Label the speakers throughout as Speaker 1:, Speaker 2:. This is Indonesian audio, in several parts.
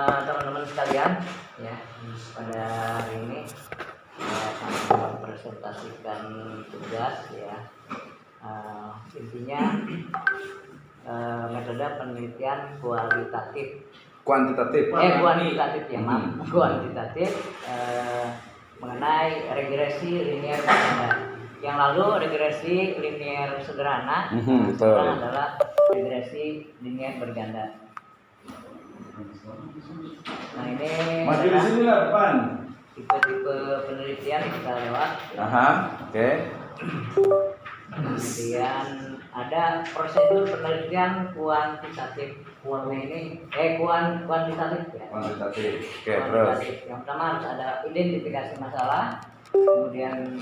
Speaker 1: teman-teman sekalian ya, pada hari ini kami mempresentasikan tugas ya. Intinya metode penelitian kuantitatif ya, kuantitatif mengenai regresi linier berganda. Yang lalu regresi linier sederhana, sekarang adalah regresi linier berganda. Nah ini
Speaker 2: masih di sini lah depan.
Speaker 1: Tipe-tipe penelitian kita lewat.
Speaker 2: Oke.
Speaker 1: Kemudian ada prosedur penelitian kuantitatif. Kuantitatif ya.
Speaker 2: Kuantitatif. Oke, terus.
Speaker 1: Yang pertama harus ada identifikasi masalah, kemudian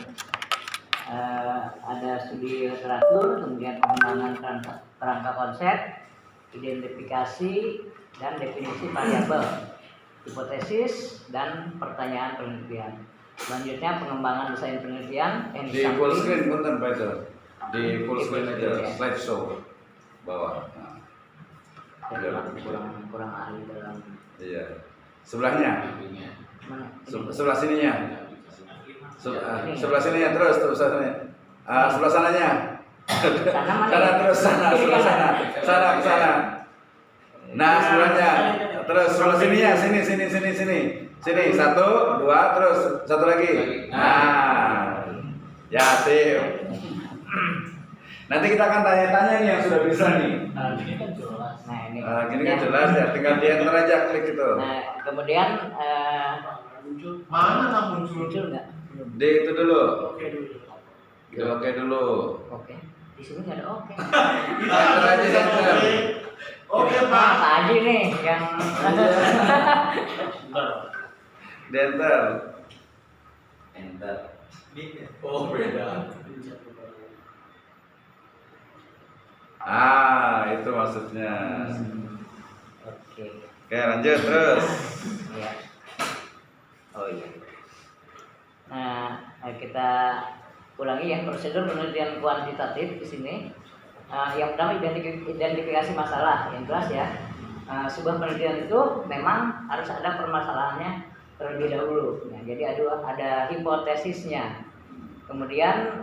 Speaker 1: ada studi literatur, kemudian pengembangan kerangka konsep, identifikasi dan definisi variabel, hipotesis dan pertanyaan penelitian. Selanjutnya pengembangan desain penelitian yang
Speaker 2: di full screen punten Pak itu. Di full screen aja slideshow bawah. Nah.
Speaker 1: Kurang ahli dalam.
Speaker 2: Iya. Sebelahnya.
Speaker 1: Mana?
Speaker 2: Sebelah sininya. Sebelah sininya terus sini. Sebelah sananya. Sana terus sana, sebelah sana. Sana ke sana. Nah, sebelahnya. Terus sebelah sininya, sini. Sini, 1, 2, terus satu lagi. Nah. Ya, sip. Nanti kita akan tanya-tanya nih yang sudah bisa nih.
Speaker 1: Ini kan jelas. Nah, ini.
Speaker 2: Gini kan jelas ya, tinggal di enter aja, klik itu.
Speaker 1: Nah, kemudian
Speaker 3: mana
Speaker 1: muncul nggak?
Speaker 2: Di itu dulu.
Speaker 3: Oke dulu.
Speaker 2: Oke dulu.
Speaker 1: Oke. Di sini nggak ada oke.
Speaker 2: Enter aja, enter.
Speaker 3: Oke Pak.
Speaker 1: Pak Haji nih yang
Speaker 2: Di enter.
Speaker 4: Enter.
Speaker 3: Oh beda.
Speaker 2: Itu maksudnya.
Speaker 1: Oke.
Speaker 2: Oke, lanjut terus.
Speaker 1: Ya. Oh iya. Nah, kita ulangi ya prosedur penelitian kuantitatif di sini. Yang pertama identifikasi masalah, yang jelas ya. Sebuah penelitian itu memang harus ada permasalahannya terlebih dahulu. Ya, jadi ada hipotesisnya. Kemudian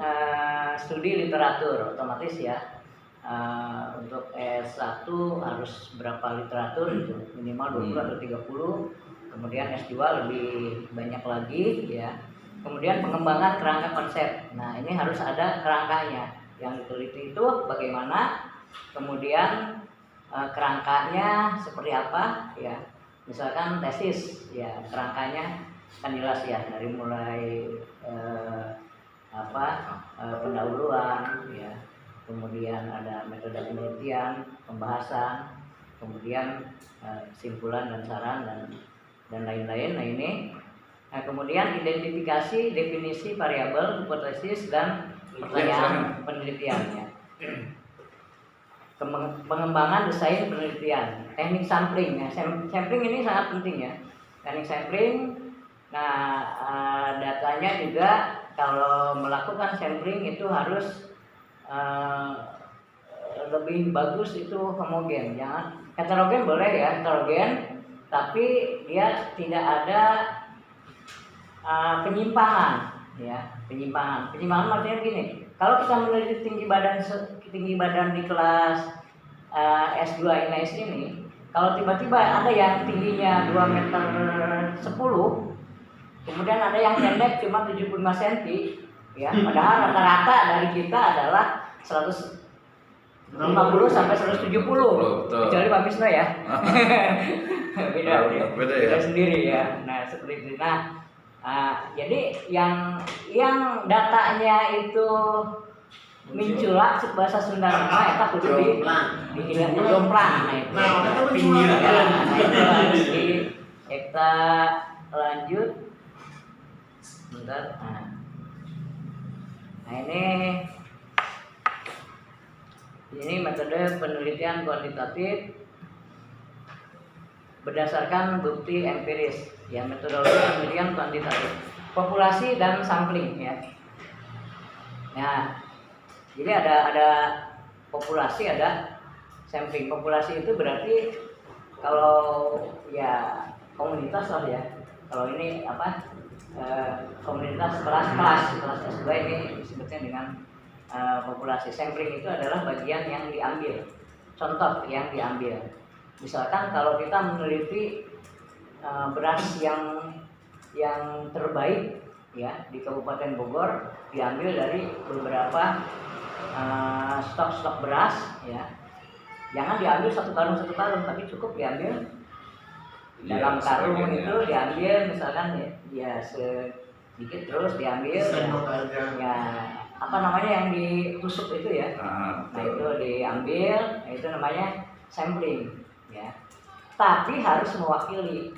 Speaker 1: studi literatur otomatis ya. Untuk S1 harus berapa literatur itu minimal 20 atau 30. Kemudian S2 lebih banyak lagi ya. Kemudian pengembangan kerangka konsep. Nah, ini harus ada kerangkanya. Yang diteliti itu bagaimana, kemudian kerangkanya seperti apa ya. Misalkan tesis ya, kerangkanya kan jelas ya, dari mulai pendahuluan ya. Kemudian ada metode penelitian, pembahasan, kemudian kesimpulan dan saran dan lain-lain. Nah ini, kemudian identifikasi, definisi variabel, hipotesis dan pertanyaan penelitiannya. Pengembangan desain penelitian, teknik sampling. Ya. Sampling ini sangat penting ya. Teknik sampling. Nah datanya juga kalau melakukan sampling itu harus lebih bagus itu homogen, jangan heterogen boleh ya, heterogen, tapi dia tidak ada penyimpangan ya, penyimpangan maksudnya gini, kalau kita meneliti tinggi badan di kelas S2 INAIS ini, kalau tiba-tiba ada yang tingginya 2 meter 10, kemudian ada yang pendek cuma 75 cm ya, padahal rata-rata dari kita adalah 150 sampai 170, kecuali Pak Misno ya. beda sendiri ya. Nah seperti itu. Nah jadi yang datanya itu minculak bahasa Sunda nama ya kudu di jomplang. Nah itu pinggiran. Jadi kita lanjut. Bentar. Nah ini metode penelitian kuantitatif berdasarkan bukti empiris ya, metodologi penelitian kuantitatif, populasi dan sampling ya. Nah, jadi ada populasi, ada sampling. Populasi itu berarti kalau ya komunitas lah ya. Kalau ini apa komunitas kelas S2 ini disebutnya dengan populasi. Sampling itu adalah bagian yang diambil, contoh yang diambil. Misalkan kalau kita meneliti beras yang terbaik ya di Kabupaten Bogor, diambil dari beberapa stok beras ya. Jangan diambil satu karung, tapi cukup diambil dalam karung itu diambil misalkan ya sedikit terus diambil ya apa namanya yang ditusuk itu ya. Nah itu diambil, nah, itu namanya sampling ya. Tapi harus mewakili.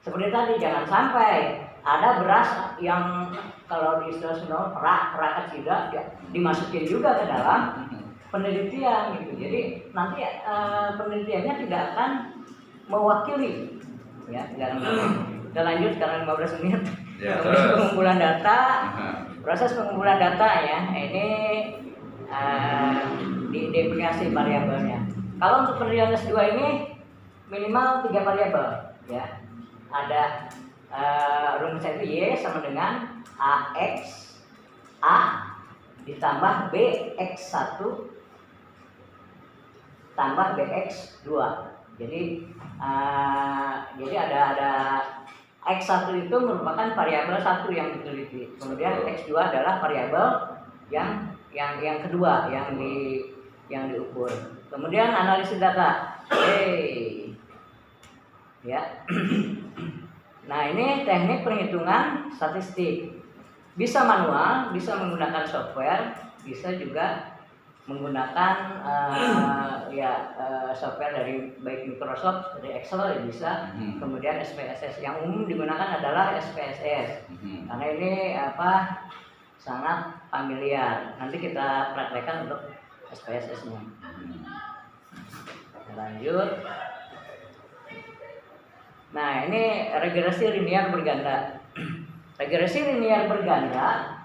Speaker 1: Seperti tadi, jangan sampai ada beras yang kalau di istilah perak kecil ya, dimasukin juga ke dalam penelitian gitu. Jadi nanti penelitiannya tidak akan mewakili ya. Kita lanjut karena 15 menit.
Speaker 2: Ya,
Speaker 1: pengumpulan data. Proses pengumpulan data ya. Ini diidentifikasi variabelnya. Kalau untuk penelitian S2 ini minimal 3 variabel ya. Ada rumusnya itu Y sama dengan AX A ditambah BX1 tambah BX2. Jadi ada X1 itu merupakan variabel satu yang diteliti. Kemudian X2 adalah variabel yang kedua yang diukur. Kemudian analisis data. Ya. Nah, ini teknik perhitungan statistik. Bisa manual, bisa menggunakan software, bisa juga menggunakan software dari baik Microsoft, dari Excel ya bisa. Kemudian SPSS yang umum digunakan adalah SPSS. Karena ini sangat familiar. Nanti kita praktekkan untuk SPSS-nya. Lanjut. Nah, ini regresi linear berganda. Regresi linear berganda,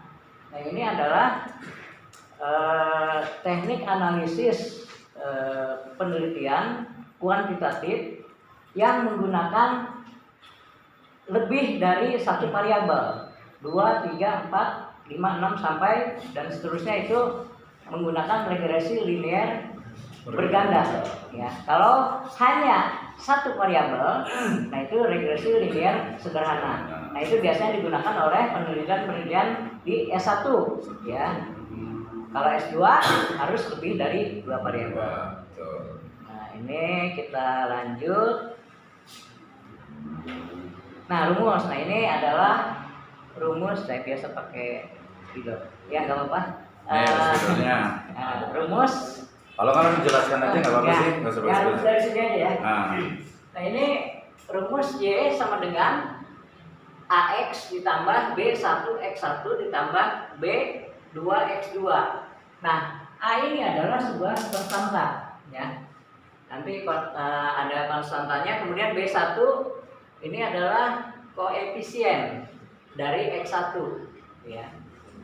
Speaker 1: nah ini adalah teknik analisis penelitian kuantitatif yang menggunakan lebih dari satu variabel, 2, 3, 4, 5, 6 sampai dan seterusnya itu menggunakan regresi linear berganda. Ya, kalau hanya satu variabel, nah itu regresi linear sederhana. Nah itu biasanya digunakan oleh penelitian di S1 ya. Kalau S2 harus lebih dari 2 variabel. Nah ini kita lanjut. Nah rumus, nah ini adalah rumus. Saya biasa pakai video. Ya nggak apa-apa. Rumus.
Speaker 2: Kalau kan menjelaskan aja nggak apa-apa sih, nggak usah
Speaker 1: rumus dari sini aja ya. Nah ini rumus Y sama dengan AX ditambah B1X1 ditambah B2X2. Nah A ini adalah sebuah konstanta ya. Nanti ada konstantanya. Kemudian B1 ini adalah koefisien dari X1 ya.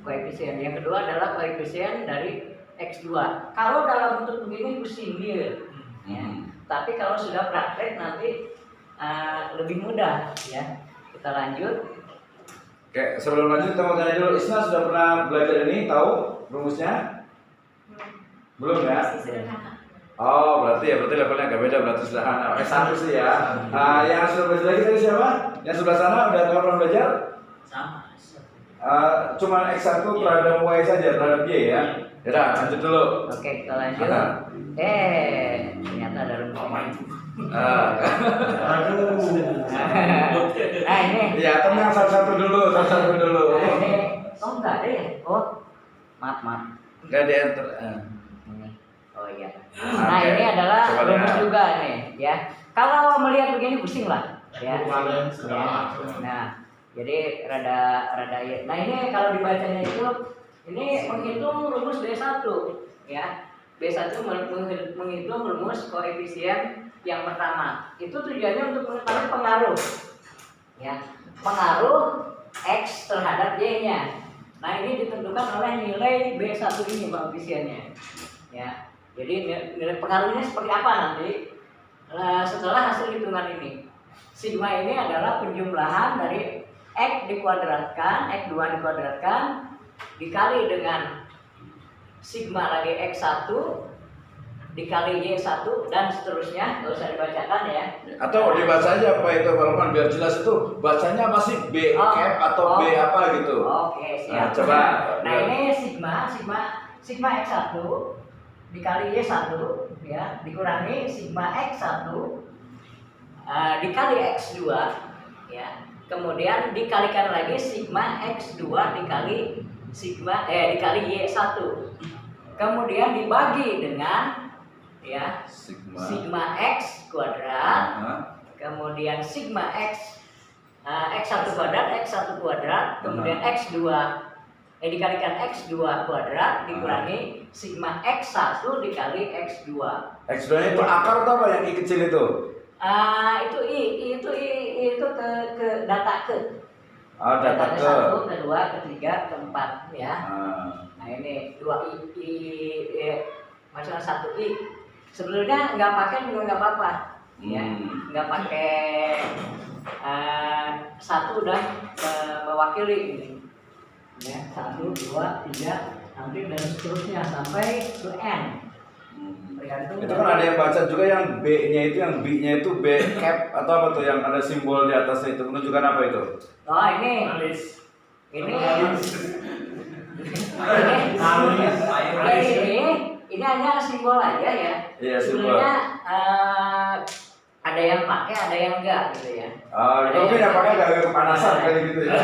Speaker 1: Koefisien yang kedua adalah koefisien dari X2. Kalau dalam bentuk begini pusing dia ya. Tapi kalau sudah praktek nanti lebih mudah ya. Kita lanjut.
Speaker 2: Oke, sebelum lanjut kita mau tanya dulu, Isna sudah pernah belajar ini, tahu rumusnya? Belum ya? Oh, berarti levelnya agak beda, berarti sederhana. S1 sih ya. Yang sudah belajar lagi tadi siapa? Yang sebelah sana udah pernah belajar?
Speaker 3: Sama.
Speaker 2: Cuma X1 terhadap Y saja, terhadap Y ya. Yaudah, lanjut dulu.
Speaker 1: Oke, kita lanjut. Ternyata ada rumusnya. Nah ini.
Speaker 2: Ya, tenang satu-satu dulu.
Speaker 1: Nah ini. Oh enggak ada ya? Oh, maaf.
Speaker 2: Enggak ada enter.
Speaker 1: Oh iya. Nah ini adalah rumus juga nih, ya. Kalau melihat begini pusing lah, ya. Nah, jadi rada. Nah ini kalau dibacanya itu. Ini menghitung rumus B1 ya. B1 menghitung rumus koefisien yang pertama. Itu tujuannya untuk mengetahui pengaruh ya. Pengaruh X terhadap Y-nya. Nah, ini ditentukan oleh nilai B1 ini koefisiennya. Ya. Jadi nilai pengaruhnya seperti apa nanti setelah hasil hitungan ini. sigma ini adalah penjumlahan dari X dikuadratkan, X2 dikuadratkan dikali dengan sigma lagi X1 dikali Y1 dan seterusnya, nggak usah dibacakan ya.
Speaker 2: Atau dibaca aja Pak itu Pak Lukman biar jelas itu bacanya masih B cap atau B apa gitu.
Speaker 1: Oke, siap.
Speaker 2: Nah, coba.
Speaker 1: Nah, ini sigma X1 dikali Y1 ya, dikurangi sigma X1 dikali X2 ya. Kemudian dikalikan lagi sigma X2 dikali dikali Y1. Kemudian dibagi dengan ya sigma X kuadrat, kemudian sigma X X1 kuadrat, kemudian X2 dikalikan X2 kuadrat dikurangi sigma X1 dikali X2.
Speaker 2: X2 itu akar atau apa yang I kecil itu?
Speaker 1: Itu ke data ke.
Speaker 2: Oh, data ke.
Speaker 1: 1, kedua, ketiga, keempat ya. Nah ini 2 maksudnya 1 I. Sebelumnya nggak pakai juga nggak apa-apa, ya. Nggak pakai 1 udah mewakili ini. Ya 1, 2, 3, nanti dan seterusnya sampai ke N. Tergantung.
Speaker 2: Itu kan ada yang baca juga yang B-nya itu, yang B-nya itu B cap atau apa tuh yang ada simbol di atasnya itu menunjukkan apa itu?
Speaker 1: Oh ini. Ini hanya simbol aja ya.
Speaker 2: Iya, simbol.
Speaker 1: Sebenarnya ada yang pakai, ada yang enggak gitu ya.
Speaker 2: Oh, tapi yang pakai agak kepanasan kayak gitu ya.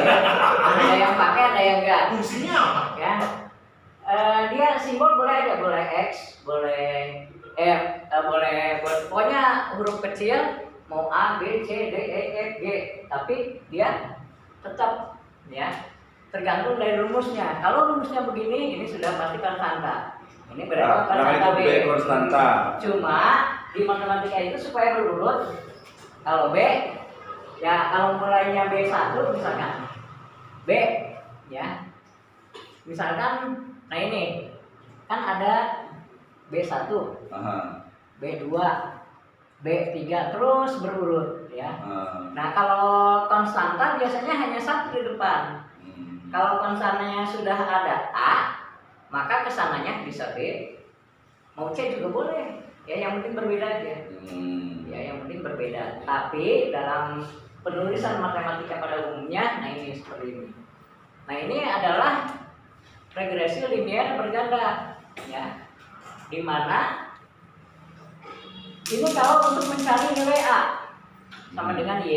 Speaker 1: Ada yang pakai, ada yang enggak.
Speaker 3: Fungsinya apa?
Speaker 1: Ya. Dia simbol boleh aja, boleh X, boleh pokoknya huruf kecil mau A, B, C, D, E, F, G, tapi dia tetap ya tergantung dari rumusnya. Kalau rumusnya begini, ini sudah pasti konstanta. Ini berarti konstanta B.
Speaker 2: Konstanta.
Speaker 1: Cuma di matematika itu supaya berurut, kalau B ya kalau mulainya B1 misalkan B ya. Misalkan nah ini kan ada B1, B2, B3 terus berurut ya. Nah, kalau konstanta biasanya hanya 1 di depan. Kalau konstantanya sudah ada A, maka kesananya bisa B. Mau C juga boleh. Ya yang penting berbeda aja. Ya yang penting berbeda. Tapi dalam penulisan matematika pada umumnya, nah ini seperti ini. Nah, ini adalah regresi linier berganda ya. Di mana ini kalau untuk mencari nilai A sama dengan Y.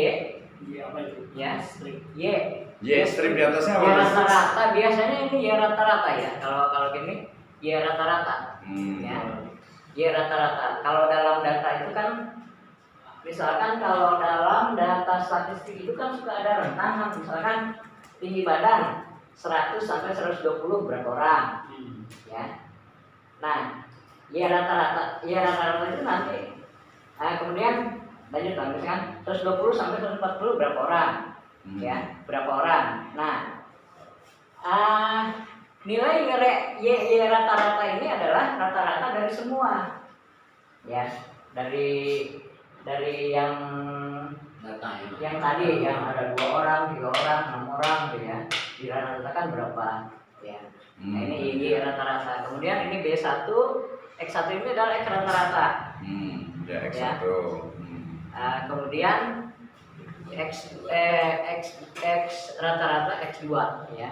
Speaker 3: Apa itu?
Speaker 1: Ya, Y.
Speaker 2: Y strip di atasnya apa?
Speaker 1: Y rata-rata biasanya ini Y rata-rata ya. Kalau gini Y rata-rata. Ya. Y rata-rata. Kalau dalam data itu kan misalkan kalau dalam data statistik itu kan suka ada rentang, misalkan tinggi badan 100 sampai 120 berapa orang. Ya. Nah, Y rata-rata itu nanti kemudian lanjut misalkan 120 sampai 140 berapa orang. Ya, berapa orang. Nah, nilai Y rata-rata ini adalah rata-rata dari semua. Ya, dari yang
Speaker 4: Data
Speaker 1: yang tadi yang ada 2 orang, 3 orang, 6 orang gitu ya. Dirata-ratakan berapa ya. Nah, ini Y rata-rata. Kemudian ini B1, X1 ini adalah X rata-rata.
Speaker 2: Ya, X1.
Speaker 1: Ya. Kemudian X rata-rata X2 ya.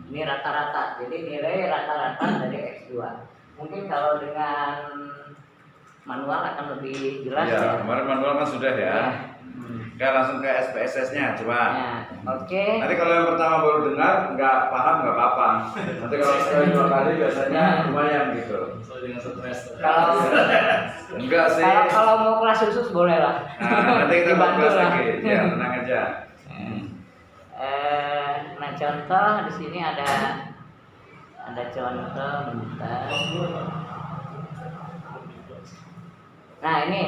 Speaker 1: Ini rata-rata. Jadi nilai rata-rata dari X2. Mungkin kalau dengan manual akan lebih jelas
Speaker 2: ya. Kemarin manual kan sudah ya. Oke, langsung ke SPSS-nya coba.
Speaker 1: Ya, oke.
Speaker 2: Nanti kalau yang pertama baru dengar nggak paham nggak apa-apa. Nanti kalau sekali 2 kali biasanya lumayan gitu.
Speaker 3: Soalnya dengan stres.
Speaker 1: Kalau
Speaker 2: Enggak sih.
Speaker 1: kalau mau kelas khusus boleh lah.
Speaker 2: Nah, nanti kita
Speaker 1: Dibantu
Speaker 2: bahas
Speaker 1: lah.
Speaker 2: lagi. Ya, tenang aja.
Speaker 1: Nah contoh di sini ada contoh bentar. Nah ini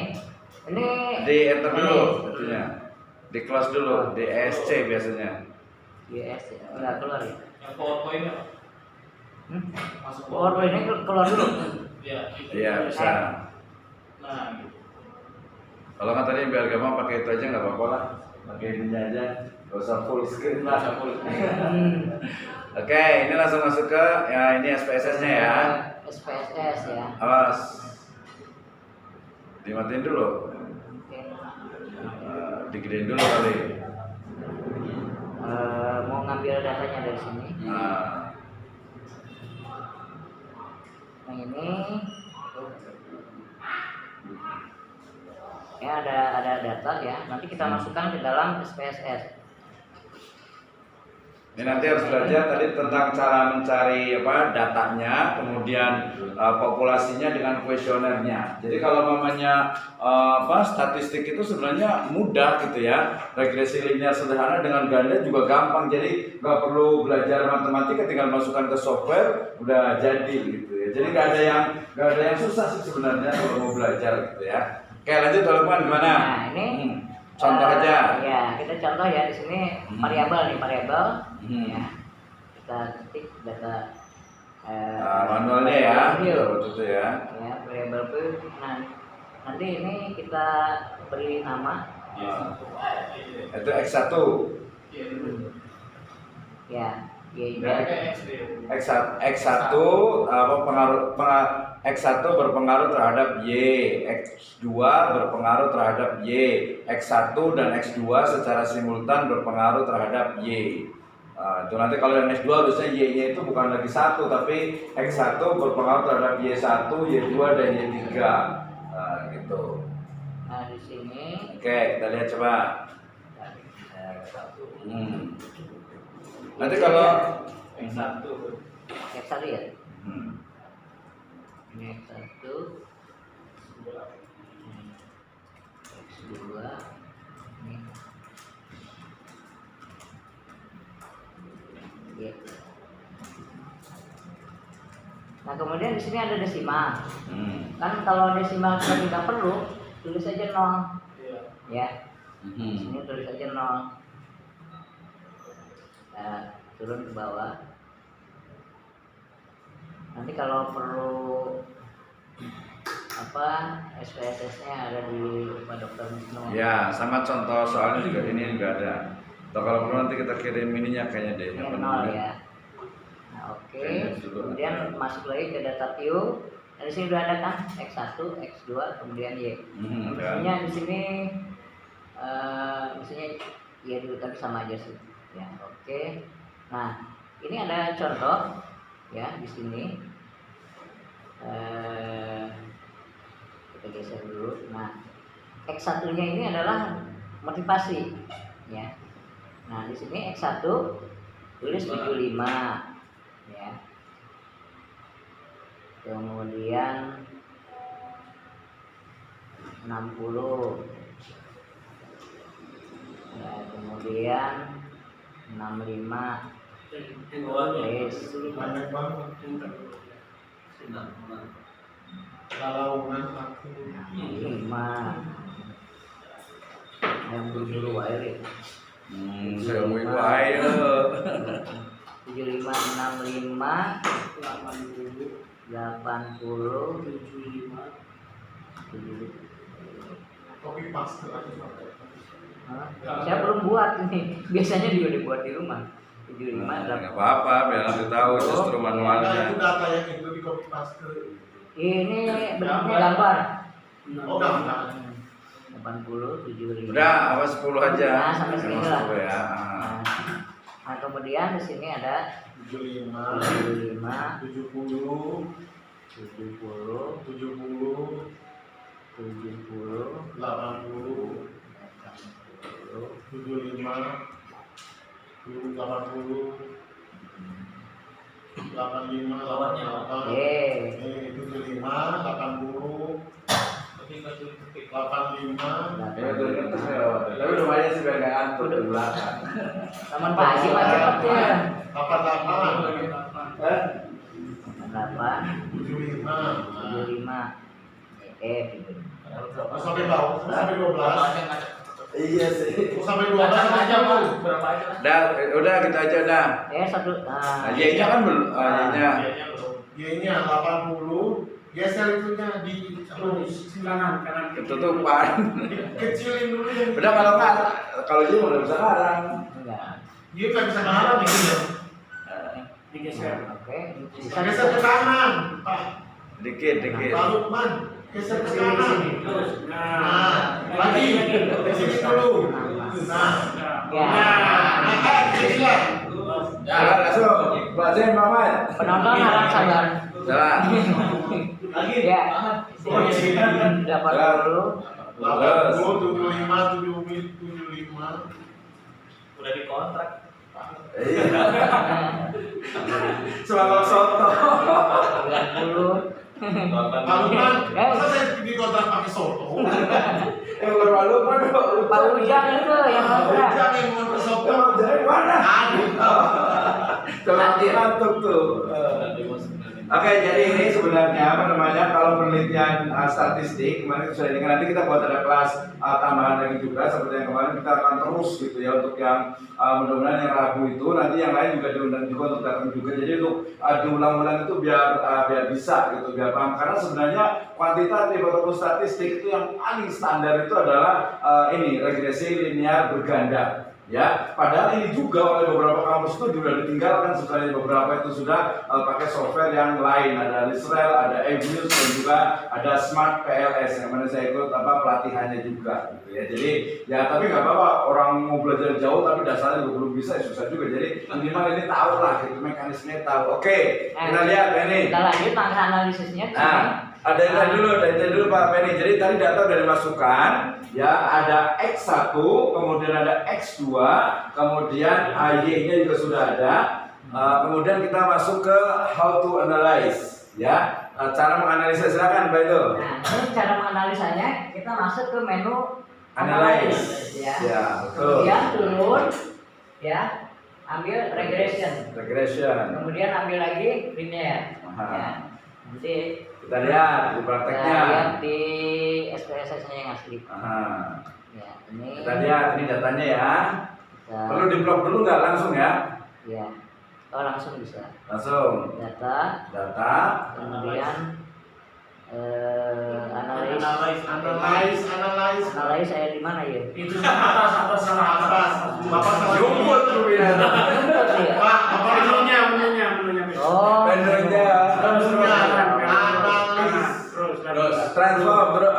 Speaker 2: Di enter dulu tentunya. Di close dulu, di ESC biasanya.
Speaker 1: US enggak keluar ya.
Speaker 3: Yang PowerPoint masuk
Speaker 1: PowerPoint ini keluar dulu.
Speaker 3: Iya.
Speaker 2: Iya, bisa.
Speaker 3: Nah, gitu.
Speaker 2: Kalau nggak tadi biar gampang pakai itu aja nggak apa-apa lah. Pakai ini aja, nggak usah full screen lah. Oke, ini langsung masuk ke ya ini SPSS-nya ya.
Speaker 1: SPSS ya.
Speaker 2: Awas. Dimatiin dulu.
Speaker 1: Oke.
Speaker 2: Digedein dulu kali.
Speaker 1: Mau ngambil datanya dari sini.
Speaker 2: Nah,
Speaker 1: Yang ini ya ada data ya. Nanti kita masukkan ke dalam SPSS.
Speaker 2: ini nanti harus belajar tadi tentang cara mencari datanya, kemudian populasinya dengan kuesionernya. Jadi kalau namanya statistik itu sebenarnya mudah gitu ya. Regresi linear sederhana dengan ganda juga gampang. Jadi nggak perlu belajar matematika, tinggal masukkan ke software udah jadi gitu ya. Jadi nggak ada yang susah sih sebenarnya kalau mau belajar gitu ya. Oke, lanjut teman-teman gimana?
Speaker 1: Nah, ini
Speaker 2: Contoh aja.
Speaker 1: Ya, kita contoh ya di sini variabel nih, variabel.
Speaker 2: Hmm.
Speaker 1: Ya. Kita ketik data
Speaker 2: Manualnya ya,
Speaker 1: value.
Speaker 2: betul ya.
Speaker 1: Ya, variabel value. Nah, nanti ini kita beri nama.
Speaker 2: Itu X1.
Speaker 1: Ya, Y
Speaker 2: X1 X1 berpengaruh terhadap Y, X2 berpengaruh terhadap Y, X1 dan X2 secara simultan berpengaruh terhadap Y. Itu nanti kalau yang X2 harusnya Y-nya itu bukan lagi 1 tapi X1 berpengaruh terhadap Y1, Y2 dan Y3. Gitu.
Speaker 1: Nah, di sini
Speaker 2: Oke, kita lihat coba. Nanti kalau
Speaker 3: X1
Speaker 1: X1 ya. Ini X1, X2, ini Y. Nah, kemudian di sini ada desimal. Kan kalau desimal kita tidak perlu, tulis saja 0. Ya. Di sini tulis saja 0. Nah, turun ke bawah. Nanti kalau perlu SPSS-nya ada di Pak Dokter Wisnu.
Speaker 2: ya, sama contoh soalnya juga ini enggak ada. Atau kalau perlu nanti kita kirim ininya kayaknya deh.
Speaker 1: Ini 0 ya. Nah, oke. Kemudian masuk lagi ke data view. Nah, di sini udah ada kan X1, X2, kemudian Y. Misalnya di sini misalnya Y dulu tapi sama aja sih. Ya, oke. Nah, ini ada contoh ya di sini. Kita geser dulu. Nah, X1-nya ini adalah motivasi ya. Nah, di sini X1 tulis 75 ya. Kemudian 60. Ya, kemudian 65.
Speaker 3: banyak banget. Kalau aku
Speaker 1: 65. Yang dulu air.
Speaker 2: Saya mau itu ayo.
Speaker 1: 75, 65, 80, 75.
Speaker 3: kopi paste aja.
Speaker 1: Saya belum buat ini. Biasanya juga dibuat di rumah. 75,
Speaker 2: Nggak apa-apa, biar nanti tahu justru
Speaker 3: Nah,
Speaker 2: manualnya.
Speaker 3: itu data yang itu di kopi paste.
Speaker 1: Ini bentuknya gambar.
Speaker 3: Oh, gambar.
Speaker 1: 80, 75.
Speaker 2: Udah, apa 10 aja.
Speaker 1: Nah, sampai sini
Speaker 2: Emang
Speaker 1: lah.
Speaker 2: 10 ya.
Speaker 1: Nah, kemudian di sini ada
Speaker 3: 75,
Speaker 1: 75,
Speaker 3: 70,
Speaker 1: 70,
Speaker 3: 70,
Speaker 1: 70,
Speaker 3: 80, 75, 80, 85, 88,
Speaker 1: Ye.
Speaker 3: 75, 80, 85,
Speaker 2: Ya udah ngetes ya. Tapi lumayan sih biar nggak ngantuk di belakang.
Speaker 1: Taman Pak Haji mah cepet ya.
Speaker 3: 88,
Speaker 1: 8,
Speaker 3: 75,
Speaker 1: 75.
Speaker 3: sampai bawah, sampai 12,
Speaker 2: Iya sih.
Speaker 3: sampai 12 aja mau.
Speaker 2: Udah kita aja dah.
Speaker 1: satu.
Speaker 2: Nah, Y-nya kan belum. Y-nya.
Speaker 3: Y-nya 80, Geser itunya di
Speaker 5: kanan.
Speaker 2: Ketutupan.
Speaker 3: kecilin dulu yang
Speaker 2: Udah kalau dia udah bisa sekarang.
Speaker 1: Enggak.
Speaker 3: dia nggak bisa ngarang gitu ya.
Speaker 5: Digeser.
Speaker 1: Oke. Bisa
Speaker 3: Geser ke kanan, Pak.
Speaker 2: Dikit.
Speaker 3: Pak Lukman, geser ke
Speaker 5: Sini,
Speaker 3: kanan.
Speaker 5: sini. Terus.
Speaker 3: Nah, lagi di sini dulu. Nah,
Speaker 1: Ya.
Speaker 3: kecilan.
Speaker 2: Ya, langsung. Bacain Mamat.
Speaker 1: Penonton harap sabar.
Speaker 2: Jalan.
Speaker 3: Lagi.
Speaker 1: Ya.
Speaker 3: Oh, di sini.
Speaker 1: Dapat dulu.
Speaker 3: 80, 75.
Speaker 5: Udah dikontrak.
Speaker 2: Iya. Semangat soto.
Speaker 1: 90.
Speaker 3: Pak Lukman, masa saya di kontrak pakai soto?
Speaker 2: Bukan malu kan?
Speaker 1: Pak Ujang itu yang ngontrak.
Speaker 3: Jangan yang mau ke soto.
Speaker 2: Jadi mana?
Speaker 3: Aduh.
Speaker 2: Coba ngantuk tuh. Oke, jadi ini sebenarnya apa namanya kalau penelitian statistik kemarin sudah ini nanti kita buat ada kelas tambahan lagi juga seperti yang kemarin kita akan terus gitu ya untuk yang mudah-mudahan yang ragu itu nanti yang lain juga diundang juga untuk datang juga jadi untuk diulang-ulang itu biar bisa gitu biar paham karena sebenarnya kuantitatif ataupun statistik itu yang paling standar itu adalah ini regresi linear berganda. Ya, padahal ini juga oleh beberapa kampus itu sudah ditinggalkan sebenarnya beberapa itu sudah pakai software yang lain ada Lisrel, ada Evius dan juga ada Smart PLS yang mana saya ikut pelatihannya juga gitu ya. Jadi ya tapi nggak apa-apa orang mau belajar jauh tapi dasarnya juga belum bisa ya susah juga. Jadi minimal ini tahu lah gitu mekanismenya tahu. Oke, kita lihat ini.
Speaker 1: Kita lanjut langkah analisisnya.
Speaker 2: Nah, ada yang dulu Pak Penny. Jadi tadi data udah dimasukkan, ya ada X1, kemudian ada X2, kemudian Y-nya juga sudah ada. Kemudian kita masuk ke how to analyze, ya. Cara menganalisa silakan Pak itu.
Speaker 1: Nah, terus cara menganalisanya kita masuk ke menu
Speaker 2: Analyze,
Speaker 1: ya.
Speaker 2: ya betul.
Speaker 1: Kemudian turun, ya, ambil regression.
Speaker 2: Regression.
Speaker 1: Kemudian ambil lagi linear.
Speaker 2: Aha.
Speaker 1: Ya. Nanti
Speaker 2: Kita lihat di
Speaker 1: kita
Speaker 2: prakteknya.
Speaker 1: lihat di SPSS-nya yang asli.
Speaker 2: Aha.
Speaker 1: Ya, ini
Speaker 2: Kita lihat ini datanya ya.
Speaker 1: kita-
Speaker 2: Perlu diblok dulu nggak langsung ya?
Speaker 1: ya. Oh, langsung bisa.
Speaker 2: Langsung.
Speaker 1: Data,
Speaker 2: Data.
Speaker 1: kemudian analis.
Speaker 3: Analyze.
Speaker 1: Saya di mana ya?
Speaker 5: Itu atas salah
Speaker 3: Atas. Bapak salah.
Speaker 2: Jumput tuh ya.
Speaker 3: Pak, apa
Speaker 5: Menunya.
Speaker 1: Oh,
Speaker 2: Vendornya.
Speaker 3: Analis.
Speaker 5: Terus.
Speaker 2: Transform terus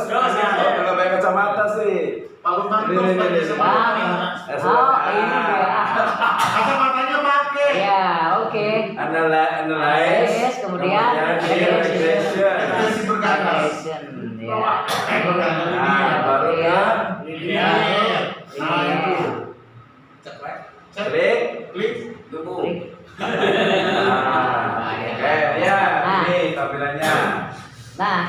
Speaker 5: Terus, ya.
Speaker 2: Nggak pakai kacamata sih.
Speaker 3: Pak Lukman
Speaker 2: Ini,
Speaker 3: terus
Speaker 2: ini,
Speaker 3: pakai
Speaker 2: ini.
Speaker 3: sama.
Speaker 1: oh, ini ya.
Speaker 3: Kacamatanya pakai.
Speaker 1: Ya, oke.
Speaker 2: Analyze.
Speaker 1: Kemudian
Speaker 2: regression.
Speaker 3: Regresi berganda.
Speaker 1: Regression, ya.
Speaker 2: Nah, baru kan
Speaker 3: Iya. Nah, itu.
Speaker 2: klik.
Speaker 3: Klik.
Speaker 2: Tunggu.
Speaker 1: Klik.
Speaker 2: Nah, oke ya,
Speaker 1: Nah.
Speaker 2: ini tampilannya.
Speaker 1: Nah,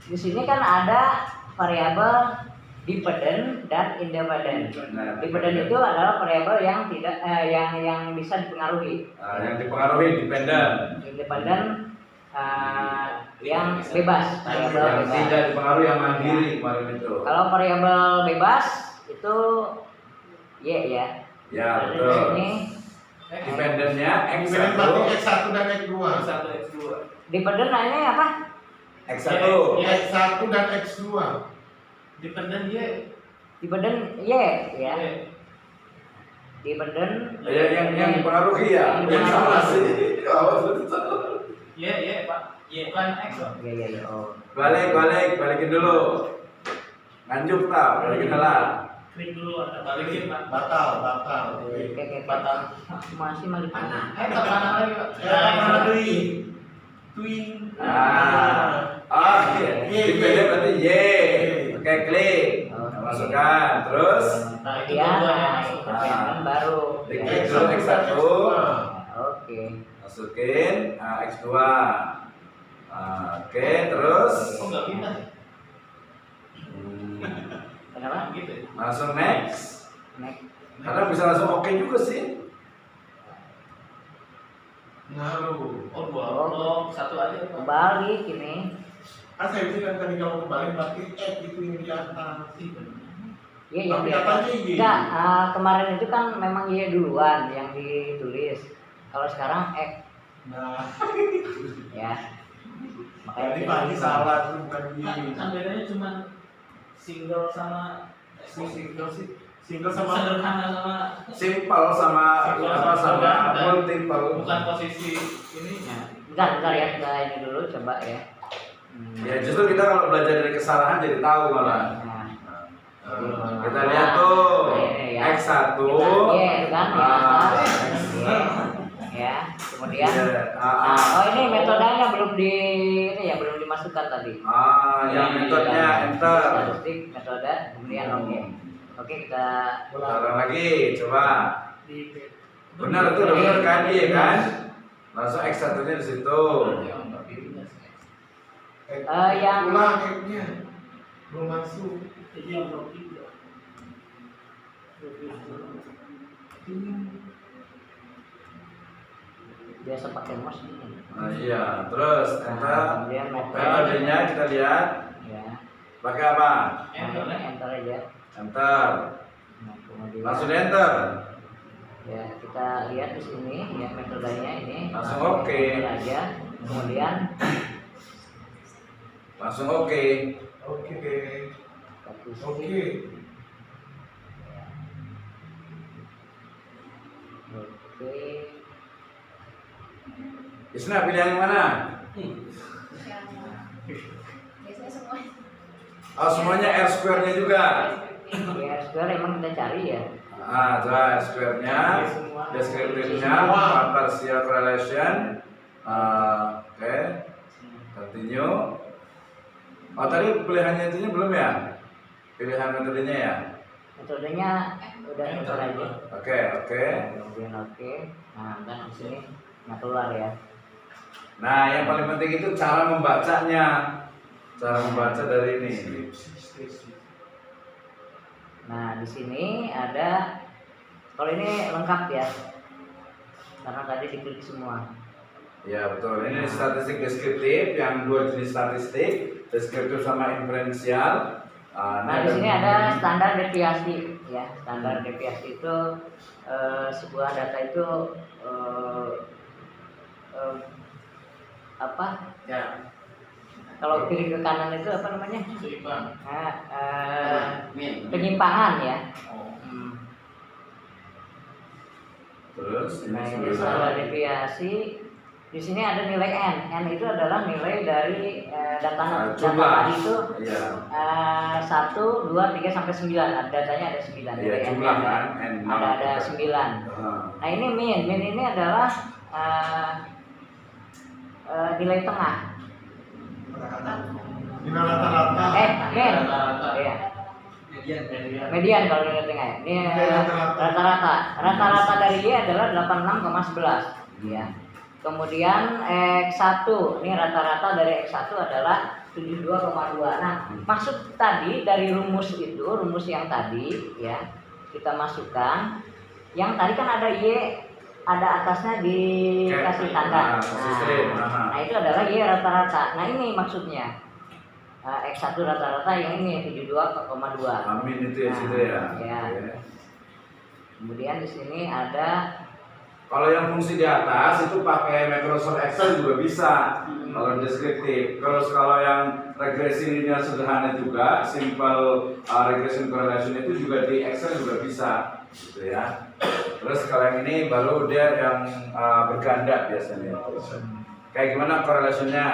Speaker 1: di sini kan ada variabel dependent dan independent.
Speaker 2: Nah,
Speaker 1: Dependent itu adalah variabel yang tidak yang bisa dipengaruhi.
Speaker 2: Nah, yang dipengaruhi dependent.
Speaker 1: Independent yang bebas, variabel
Speaker 2: Yang
Speaker 1: bebas.
Speaker 2: tidak dipengaruhi yang mandiri kemarin itu.
Speaker 1: Kalau variabel bebas itu y ya.
Speaker 2: Ya
Speaker 1: Berarti
Speaker 2: betul.
Speaker 1: di sini
Speaker 2: Dependennya
Speaker 3: Kemudian
Speaker 2: X1.
Speaker 3: berarti X1 dan X2.
Speaker 1: dependent ini apa?
Speaker 2: X1.
Speaker 3: X1 dan X2.
Speaker 5: Dependen dia.
Speaker 1: Dependent y ya. Dependent
Speaker 2: Ya, yang dipengaruhi ya.
Speaker 1: Yang
Speaker 2: Yang sama
Speaker 1: dipengaruhi.
Speaker 2: sih. Awas betul.
Speaker 5: Pak. Bukan X.
Speaker 1: Ya. Oh.
Speaker 2: Balikin dulu. Lanjut tak, balikin lah.
Speaker 5: Klik dulu atau balikin Pak.
Speaker 3: Batal.
Speaker 1: Oke, batal. Masih balik mana?
Speaker 5: Tekan lagi Pak.
Speaker 3: Mana Twing.
Speaker 2: Iya. Dependent berarti Y. Oke, klik. Masukkan, terus
Speaker 5: Nah, itu
Speaker 1: Ya,
Speaker 5: dua-duanya.
Speaker 1: dependent baru.
Speaker 2: diklik
Speaker 1: Ya.
Speaker 2: dulu X1.
Speaker 1: Oke.
Speaker 2: Masukin X2. Oke, terus
Speaker 5: Oh, nggak pindah.
Speaker 1: Kenapa?
Speaker 5: Gitu ya.
Speaker 2: langsung next.
Speaker 1: Next.
Speaker 2: Karena bisa langsung oke juga sih.
Speaker 3: Ngaruh.
Speaker 5: Oh, dua. Oh, satu aja Pak.
Speaker 1: Kembali ini.
Speaker 3: Kan saya bilang tadi kalau kembali berarti X itu yang di atas.
Speaker 1: Iya, yang
Speaker 3: Tapi
Speaker 1: di atas.
Speaker 3: katanya Y.
Speaker 1: Enggak, kemarin itu kan memang Y duluan yang ditulis. Kalau sekarang X
Speaker 3: Nah,
Speaker 1: ya. Makanya
Speaker 3: Jadi pagi salah itu bukan gini.
Speaker 5: Kan bedanya cuma single sama
Speaker 3: Single sih. Single sama
Speaker 5: sederhana sama
Speaker 2: Simple sama
Speaker 5: Simple
Speaker 2: apa sama
Speaker 5: dan
Speaker 2: multiple.
Speaker 5: bukan posisi ininya.
Speaker 1: Bentar ya, kita ini dulu coba ya.
Speaker 2: Ya justru kita kalau belajar dari kesalahan jadi tahu malah.
Speaker 1: Nah,
Speaker 2: Kita lihat tuh
Speaker 1: ini ya.
Speaker 2: X1.
Speaker 1: Kita kan di
Speaker 2: Ah,
Speaker 1: atas. Ya, kemudian
Speaker 2: Ah,
Speaker 1: oh ini metodenya belum belum dimasukkan tadi.
Speaker 2: yang metodenya enter.
Speaker 1: Statistik metode kemudian oke. Oke, kita
Speaker 2: Sekarang lagi coba.
Speaker 5: Di
Speaker 2: Benar tuh, udah benar kan dia kan? Langsung X1-nya di situ.
Speaker 1: yang-
Speaker 3: pulang X-nya belum masuk.
Speaker 5: Jadi yang belum tiga.
Speaker 1: biasa pakai mouse ini.
Speaker 2: Nah, iya, terus enter.
Speaker 1: Kemudian
Speaker 2: Metodenya kita lihat
Speaker 1: ya.
Speaker 2: pakai apa?
Speaker 5: Enter ya.
Speaker 1: Enter aja.
Speaker 2: Enter.
Speaker 1: Nah, kemudian
Speaker 2: Langsung di enter.
Speaker 1: ya kita lihat di sini ya metodenya ini.
Speaker 2: Langsung oke.
Speaker 1: Enter aja. Kemudian
Speaker 2: Langsung oke.
Speaker 3: Oke deh.
Speaker 1: fokus.
Speaker 3: Oke.
Speaker 1: Oke.
Speaker 2: Isna pilih yang mana?
Speaker 6: Biasanya semua
Speaker 2: Oh, semuanya R square-nya juga.
Speaker 1: Ya, sekarang emang kita cari ya.
Speaker 2: Ah, coba R square-nya, deskriptifnya, partial correlation. Oke. Continue. Oh, tadi pilihannya itu belum ya? Pilihan metodenya ya?
Speaker 1: Metodenya udah enter aja.
Speaker 2: Oke, oke.
Speaker 1: Kemudian oke. Nah, kan di sini nggak keluar ya.
Speaker 2: Nah, yang paling penting itu cara membacanya. Cara membaca dari ini.
Speaker 1: Nah, di sini ada kalau ini lengkap ya. Karena tadi diklik semua.
Speaker 2: Ya, betul. Ini statistik deskriptif, yang dua jenis statistik, deskriptif sama inferensial.
Speaker 1: Nah, di sini ada standar deviasi ya. Standar deviasi itu sebuah data itu apa?
Speaker 5: Ya.
Speaker 1: Kalau kiri ke kanan itu apa namanya?
Speaker 5: Seimbang.
Speaker 1: Nah,
Speaker 4: Min.
Speaker 1: penyimpangan ya.
Speaker 5: Oh.
Speaker 2: Terus ini
Speaker 1: Nah, ini
Speaker 2: sebenarnya.
Speaker 1: standar deviasi. Di sini ada nilai n. N itu adalah nilai dari data
Speaker 2: jumlah.
Speaker 1: tadi itu
Speaker 2: Iya.
Speaker 1: 1, 2, 3 sampai 9. Datanya ada 9.
Speaker 2: Iya,
Speaker 1: Nilai
Speaker 2: jumlah
Speaker 1: N-nya.
Speaker 2: kan, N.
Speaker 1: Ada 9. Nah, ini min. Min ini adalah nilai tengah.
Speaker 3: Ini rata-rata.
Speaker 1: Min.
Speaker 5: Rata-rata.
Speaker 1: Iya.
Speaker 5: Median.
Speaker 1: Median kalau nilai tengah. Ini rata-rata. Rata-rata dari Y adalah 86,11. Ya. Kemudian X1, ini rata-rata dari X1 adalah 72,2. Nah, maksud tadi dari rumus itu, rumus yang tadi ya, kita masukkan. Yang tadi kan ada Y, ada atasnya dikasih tanda. Nah, itu adalah Y rata-rata. Nah, ini maksudnya. X1 rata-rata yang ini 72,2.
Speaker 2: Amin itu ya situ ya.
Speaker 1: Ya.
Speaker 2: Oke.
Speaker 1: Kemudian di sini ada
Speaker 2: Kalau yang fungsi di atas itu pakai Microsoft Excel juga bisa. Kalau deskriptif. Terus kalau yang regresinya sederhana juga, simple regression correlation itu juga di Excel juga bisa, gitu ya. Terus kalau yang ini baru dia yang berganda biasanya. Kayak gimana correlationnya?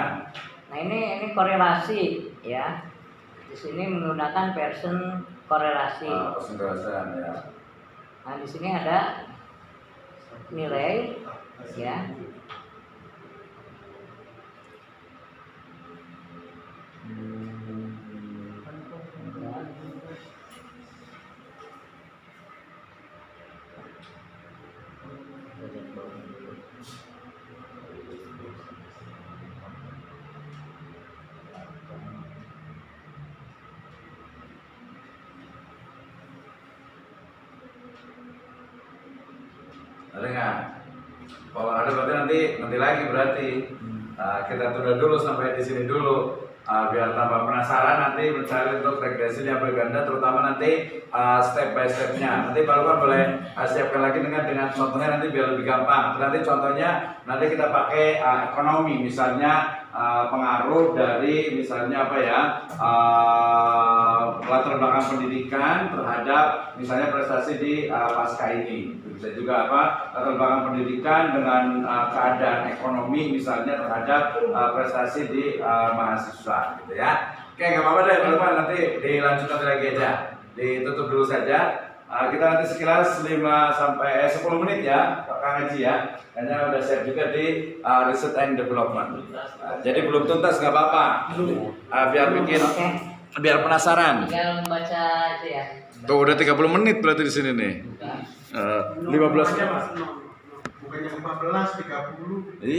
Speaker 1: Nah, ini korelasi ya. Di sini menggunakan Pearson korelasi.
Speaker 2: Persentase ya.
Speaker 1: Nah, di sini ada nilai ya.
Speaker 2: Ada nggak? Kalau ada berarti nanti lagi berarti. Kita tunda dulu sampai di sini dulu. Biar tambah penasaran nanti mencari untuk regresi yang berganda, terutama nanti step by stepnya. Nanti baru kan boleh siapkan lagi dengan contohnya nanti biar lebih gampang. Nanti contohnya nanti kita pakai ekonomi, misalnya pengaruh dari misalnya apa ya, latar belakang pendidikan terhadap misalnya prestasi di pasca ini. Bisa juga apa, latar belakang pendidikan dengan keadaan ekonomi misalnya terhadap prestasi di mahasiswa gitu ya. Oke, nggak apa-apa deh teman-teman, nanti dilanjutkan lagi aja, ditutup dulu saja. Kita nanti sekilas 10 menit ya Pak Kang Haji ya, karena udah siap juga di research and development. Jadi belum tuntas nggak apa-apa, biar bikin, biar penasaran.
Speaker 1: Tinggal membaca itu ya.
Speaker 2: Tuh udah 30 menit berarti di sini nih. 15.
Speaker 3: Bukannya 14, 30.